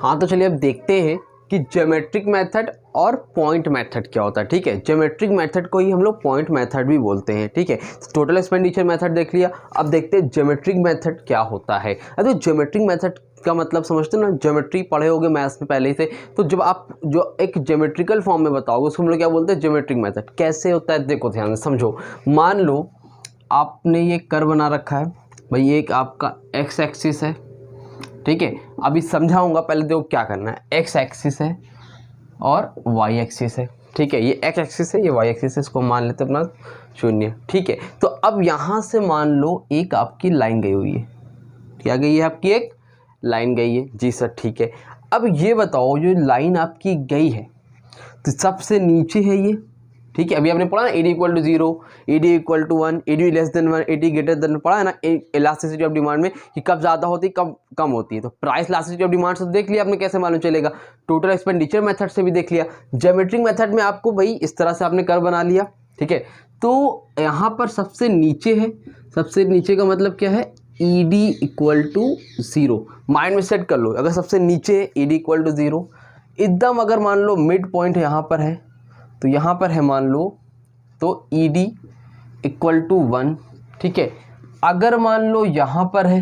हाँ तो चलिए अब देखते हैं कि ज्योमेट्रिक मेथड और पॉइंट मेथड क्या होता है। ठीक है, ज्योमेट्रिक मेथड को ही हम लोग पॉइंट मेथड भी बोलते हैं। ठीक है, टोटल एक्सपेंडिचर मेथड देख लिया, अब देखते हैं ज्योमेट्रिक मेथड क्या होता है। तो ज्योमेट्रिक मेथड का मतलब समझते हो ना, ज्योमेट्री पढ़े होगे मैथ्स में पहले से, तो जब आप जो एक ज्योमेट्रिकल फॉर्म में बताओगे उसको हम लोग क्या बोलते हैं, ज्योमेट्रिक मेथड। कैसे होता है देखो ध्यान से समझो। मान लो आपने ये कर्व बना रखा है भाई, एक आपका एक्स एक्सिस है। ठीक है, अभी समझाऊंगा, पहले देखो क्या करना है। एक्स एक्सिस है और वाई एक्सिस है। ठीक है, ये एक्स एक्सिस है, ये वाई एक्सिस है, इसको मान लेते अपना 0। ठीक है, तो अब यहाँ से मान लो एक आपकी लाइन गई हुई है। क्या गई है आपकी, एक लाइन गई है जी सर। ठीक है, अब ये बताओ जो लाइन आपकी गई है तो सबसे नीचे है ये। ठीक है, अभी आपने पढ़ा ना AD = 0, AD = 1, AD <1, AD greater पढ़ा है ना इलास्टिसिटी ऑफ डिमांड में कि कब ज़्यादा होती है कब कम होती है। तो प्राइस इलास्टिसिटी ऑफ डिमांड से देख लिया आपने, कैसे मालूम चलेगा, टोटल एक्सपेंडिचर मेथड से भी देख लिया। ज्योमेट्रिक मेथड में आपको भाई इस तरह से आपने कर्व बना लिया। ठीक है, तो यहाँ पर सबसे नीचे है, सबसे नीचे का मतलब क्या है, ED = 0। माइंड में सेट कर लो, अगर सबसे नीचे है ED = 0, एकदम अगर मान लो मिड पॉइंट यहाँ पर है तो यहाँ पर है मान लो तो ED = 1। ठीक है, अगर मान लो यहाँ पर है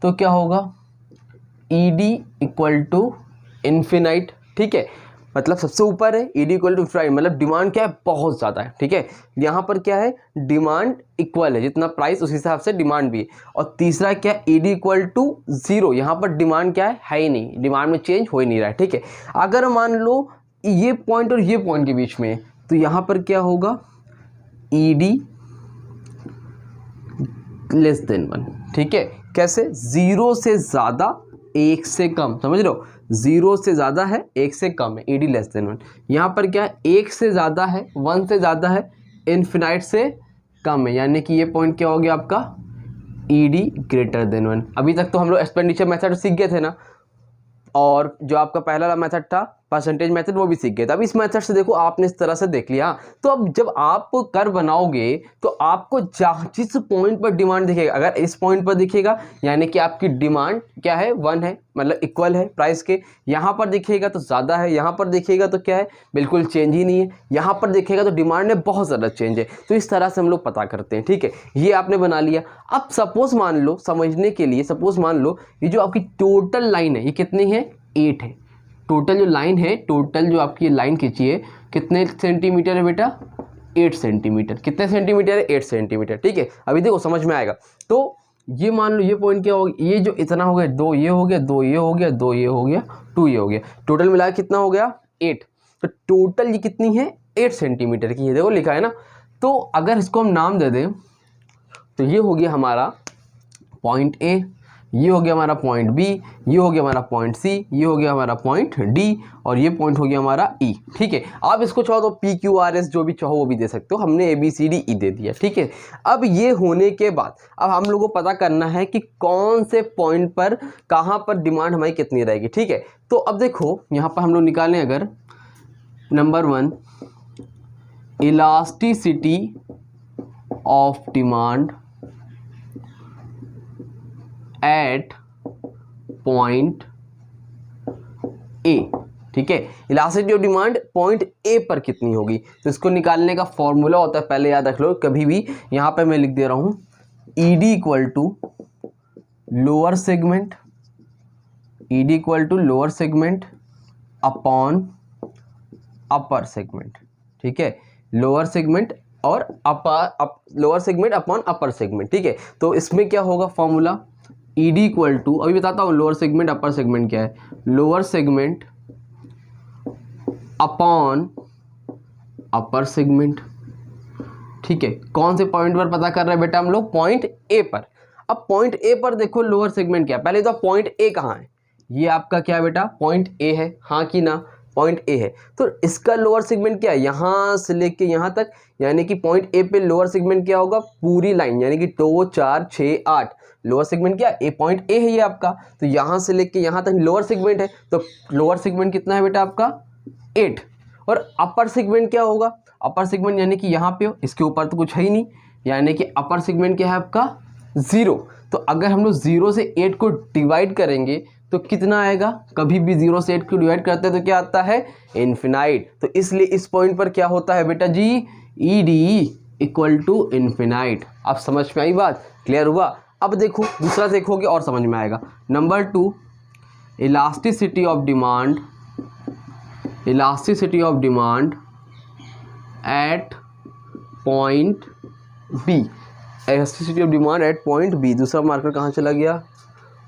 तो क्या होगा, ED = इन्फिनाइट। ठीक है, मतलब सबसे ऊपर है ED = इन्फिनाइट, मतलब डिमांड क्या है, बहुत ज़्यादा है। ठीक है, यहाँ पर क्या है, डिमांड इक्वल है, जितना प्राइस उस हिसाब से डिमांड भी है। और तीसरा क्या है, ED = 0, यहाँ पर डिमांड क्या है ही नहीं, डिमांड में चेंज हो ही नहीं रहा है। ठीक है, अगर मान लो ये पॉइंट और ये पॉइंट के बीच में तो यहाँ पर क्या होगा, ED <1। ठीक है, कैसे, 0 से ज़्यादा 1 से कम, समझ लो 0 से ज़्यादा है 1 से कम है, ED <1। यहाँ पर क्या है, 1 से ज़्यादा है 1 से ज़्यादा है, इन्फिनाइट से कम है, यानी कि ये पॉइंट क्या हो गया आपका, ED greater 1। अभी तक तो हम लोग एक्सपेंडिचर मेथड सीख गए थे ना, और जो आपका पहला मेथड था परसेंटेज मेथड वो भी सीख गए थे। अब इस मेथड से देखो आपने इस तरह से देख लिया, तो अब जब आप कर्व बनाओगे तो आपको जिस पॉइंट पर डिमांड दिखेगा, अगर इस पॉइंट पर दिखेगा यानी कि आपकी डिमांड क्या है, 1 है, मतलब इक्वल है प्राइस के। यहाँ पर दिखेगा तो ज़्यादा है, यहाँ पर दिखेगा तो क्या है, बिल्कुल चेंज ही नहीं है, यहाँ पर दिखेगा तो डिमांड में बहुत ज़्यादा चेंज है। तो इस तरह से हम लोग पता करते हैं। ठीक है, ये आपने बना लिया। अब सपोज मान लो, समझने के लिए सपोज मान लो ये जो आपकी टोटल लाइन है ये कितनी है, 8 है। टोटल जो लाइन है, टोटल जो आपकी लाइन खींची है कितने सेंटीमीटर है बेटा, 8 सेंटीमीटर। कितने सेंटीमीटर है, 8 सेंटीमीटर। ठीक है, अभी देखो समझ में आएगा। तो ये मान लो ये पॉइंट क्या हो गया, ये जो इतना हो गया, 2 ये हो गया, 2 ये हो गया, 2 ये हो गया, 2 ये हो गया, टोटल मिला कितना हो गया, 8। तो टोटल ये कितनी है, 8 सेंटीमीटर की, ये देखो लिखा है ना। तो अगर इसको हम नाम दे दें तो ये हो गया हमारा पॉइंट A, ये हो गया हमारा पॉइंट B, ये हो गया हमारा पॉइंट C, ये हो गया हमारा पॉइंट D, और ये पॉइंट हो गया हमारा E। ठीक है, आप इसको चाहो तो PQRS जो भी चाहो वो भी दे सकते हो, हमने ABCDE दे दिया। ठीक है, अब ये होने के बाद अब हम लोगों को पता करना है कि कौन से पॉइंट पर कहाँ पर डिमांड हमारी कितनी रहेगी। ठीक है, तो अब देखो यहाँ पर हम लोग निकालें, अगर number 1 elasticity of demand at point A। ठीक है, elasticity of demand point A पर कितनी होगी, तो इसको निकालने का फॉर्मूला होता है, पहले याद रख लो कभी भी। यहाँ पे मैं लिख दे रहा हूँ ED = lower segment, ED = lower segment upon upper segment. ठीक है, लोअर सेगमेंट और lower segment upon upper segment. ठीक है, तो इसमें क्या होगा फॉर्मूला, ED = अभी बताता हूँ लोअर सेगमेंट अपर सेगमेंट क्या है, lower segment upon upper segment. ठीक है, कौन से पॉइंट पर पता कर रहे हैं बेटा हम लोग, पॉइंट A पर। अब पॉइंट A पर देखो लोअर सेगमेंट क्या है, पहले तो पॉइंट A कहाँ है, ये आपका क्या है बेटा, पॉइंट A है, हाँ कि ना, पॉइंट A है। तो इसका लोअर सेगमेंट क्या है, यहाँ से लेके यहाँ तक, यानी कि पॉइंट A पे लोअर सेगमेंट क्या होगा, पूरी लाइन, यानी कि 2 4 6 8 लोअर सेगमेंट क्या है, पॉइंट A है ये आपका। तो यहाँ से लेके यहाँ तक लोअर सेगमेंट है, तो लोअर सेगमेंट कितना है बेटा आपका, 8। और अपर सेगमेंट क्या होगा, अपर सेगमेंट यानी कि यहाँ पे हो, इसके ऊपर तो कुछ है ही नहीं, यानी कि अपर सेगमेंट क्या है आपका, 0। तो अगर हम लोग 0 से 8 को डिवाइड करेंगे तो कितना आएगा, कभी भी 0 से 8 को डिवाइड करते हैं तो क्या आता है, इन्फिनाइट। तो इसलिए इस पॉइंट पर क्या होता है बेटा जी, ED इक्वल टू इन्फिनाइट। अब समझ में आई बात, क्लियर हुआ। अब देखो दूसरा देखोगे और समझ में आएगा। Number 2, elasticity of demand at point B, elasticity of demand at point B. दूसरा मार्कर कहाँ चला गया,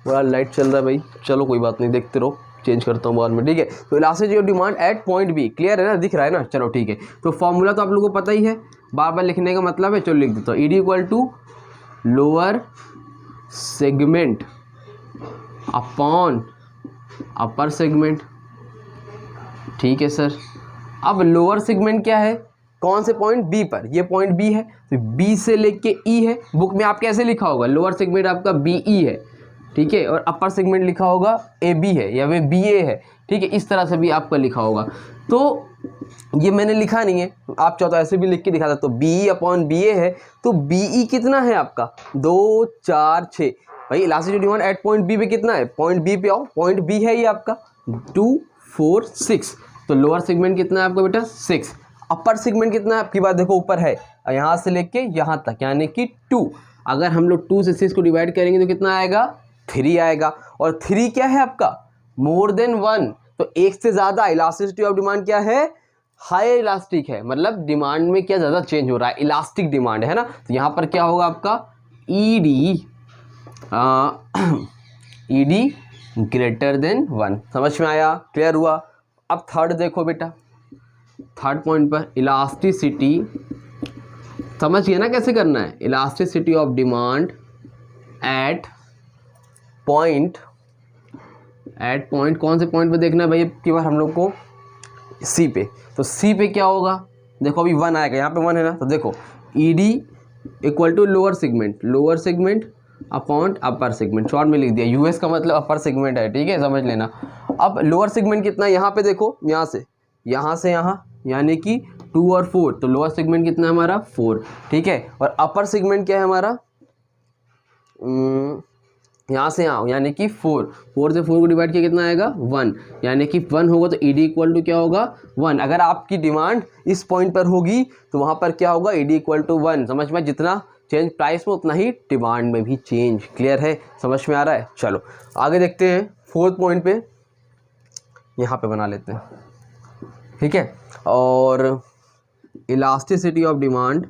बड़ा लाइट चल रहा है भाई, चलो कोई बात नहीं, देखते रहो, चेंज करता हूँ बाद में, ठीक है। तो elasticity of demand at point B, clear है ना, दिख रहा है ना, चलो ठीक है। तो फॉर्मूला तो आप लोगों को पता ही है, बार बार लिखने का मतलब है, चलो लिख देता हूँ। ED equal to lower segment upon upper segment, ठीक है सर। अब लोअर सेगमेंट क्या है, कौन से पॉइंट बी पर, ये पॉइंट बी है, तो बी से लेके ई है। बुक में आप कैसे लिखा होगा, लोअर सेगमेंट आपका BE है, ठीक है, और अपर सेगमेंट लिखा होगा AB है या वे BA है, ठीक है, इस तरह से भी आपका लिखा होगा। तो ये मैंने लिखा नहीं है, आप चाहो तो ऐसे भी लिख के दिखा सकते हो। BE अपॉन BA है, तो BE कितना है आपका 2 4 6। भाई elasticity demand at point B पे कितना है, पॉइंट बी पे आओ, पॉइंट बी है ये आपका 2 4 6। तो लोअर सेगमेंट कितना है आपका बेटा 6। अपर सेगमेंट कितना है आपकी बात देखो, ऊपर है, यहाँ से लेके यहाँ तक यानी कि 2। अगर हम लोग 2 से 6 को डिवाइड करेंगे तो कितना आएगा, 3 आएगा। और 3 क्या है आपका, मोर देन 1, तो एक से ज़्यादा। इलास्टिसिटी ऑफ डिमांड क्या है, हाई इलास्टिक है, मतलब डिमांड में क्या ज़्यादा चेंज हो रहा है, इलास्टिक डिमांड है ना। तो यहाँ पर क्या होगा आपका ED ग्रेटर देन 1। समझ में आया, क्लियर हुआ। अब थर्ड देखो बेटा, थर्ड पॉइंट पर इलास्टिसिटी, समझ गए ना कैसे करना है, elasticity of demand at point कौन से पॉइंट पे देखना है भाई, अब की बार हम लोग को C पे। तो C पे क्या होगा, देखो अभी 1 आएगा, यहाँ पे 1 है ना, तो देखो ED equal to lower segment upon upper segment, short में लिख दिया, US का मतलब अपर सेगमेंट है, ठीक है, समझ लेना। अब लोअर सेगमेंट कितना है, यहाँ पे देखो, यहाँ से यहाँ यानी कि 2 और 4, तो लोअर सेगमेंट कितना है हमारा 4, ठीक है। और अपर सेगमेंट क्या है हमारा, यहाँ से यहाँ यानी कि 4 से 4 को डिवाइड किया कितना आएगा 1, यानी कि 1 होगा, तो ED इक्वल टू क्या होगा 1। अगर आपकी डिमांड इस पॉइंट पर होगी तो वहाँ पर क्या होगा, ED इक्वल टू 1। समझ में, जितना चेंज प्राइस में उतना ही डिमांड में भी चेंज, क्लियर है, समझ में आ रहा है। चलो आगे देखते हैं, 4th पॉइंट पे यहाँ पे बना लेते हैं, ठीक है। और elasticity of demand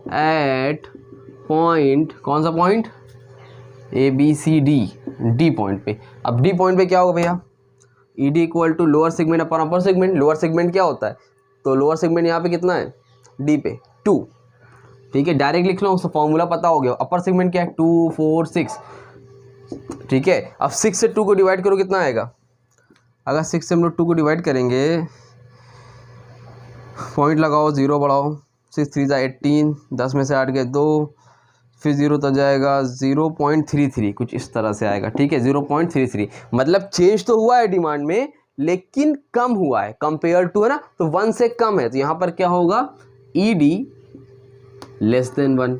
at point, कौन सा पॉइंट, ABCD पॉइंट पे। अब D पॉइंट पे क्या होगा भैया, ED equal to lower segment upon upper segment. Lower segment क्या होता है, तो लोअर सेगमेंट यहाँ पे कितना है D पे 2, ठीक है, डायरेक्ट लिख लो, उसका फॉर्मूला पता हो गया। अपर सेगमेंट क्या है 2 4 6, ठीक है। अब 6 से 2 को डिवाइड करो कितना आएगा, अगर 6 से हम लोग 2 को डिवाइड करेंगे, पॉइंट लगाओ, 0 बढ़ाओ, 6 3 जा 18, 10 में से 8 गए 2, फिर 0 तक जाएगा 0.33, कुछ इस तरह से आएगा, ठीक है, 0.33। मतलब चेंज तो हुआ है डिमांड में, लेकिन कम हुआ है कंपेयर टू, है ना, तो 1 से कम है, तो यहाँ पर क्या होगा, ED लेस देन 1,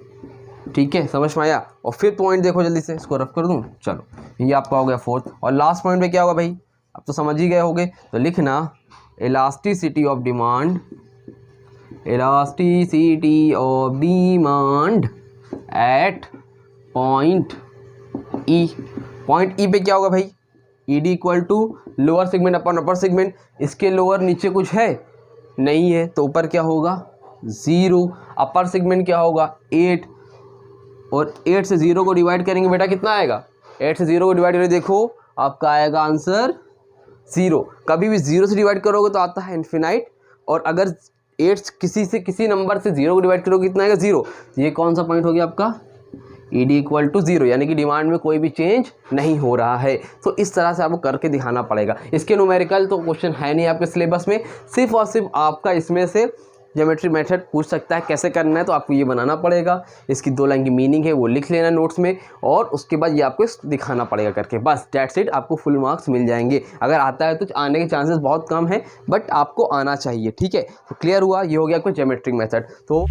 ठीक है, समझ में आया। और फिर पॉइंट देखो जल्दी से, इसको रफ कर दूँ, चलो ये आपका हो गया 4th। और लास्ट पॉइंट पे क्या होगा भाई, अब तो समझ ही गए होगे, तो लिखना elasticity of demand at point E। Point E पे क्या होगा भाई, ED equal to lower segment upon upper segment. इसके लोअर नीचे कुछ है नहीं है, तो ऊपर क्या होगा 0। अपर सेगमेंट क्या होगा 8, और 8 से 0 को डिवाइड करेंगे बेटा कितना आएगा, 8 से 0 को डिवाइड करेंगे, देखो आपका आएगा आंसर 0। कभी भी 0 से डिवाइड करोगे तो आता है इन्फिनाइट, और अगर 8 किसी नंबर से 0 को डिवाइड करोगे कितना आएगा 0। ये कौन सा पॉइंट हो गया आपका, ED इक्वल टू 0, यानी कि डिमांड में कोई भी चेंज नहीं हो रहा है। तो इस तरह से आपको करके दिखाना पड़ेगा। इसके न्यूमेरिकल तो क्वेश्चन है नहीं आपके सिलेबस में, सिर्फ और सिर्फ आपका इसमें से ज्योमेट्री मेथड पूछ सकता है, कैसे करना है तो आपको ये बनाना पड़ेगा। इसकी 2 लाइन की मीनिंग है वो लिख लेना नोट्स में, और उसके बाद ये आपको दिखाना पड़ेगा करके, बस दैट्स इट, आपको फुल मार्क्स मिल जाएंगे। अगर आता है तो आने के चांसेस बहुत कम है, बट आपको आना चाहिए, ठीक है। तो क्लियर हुआ, ये हो गया आपको ज्योमेट्रिक मेथड। तो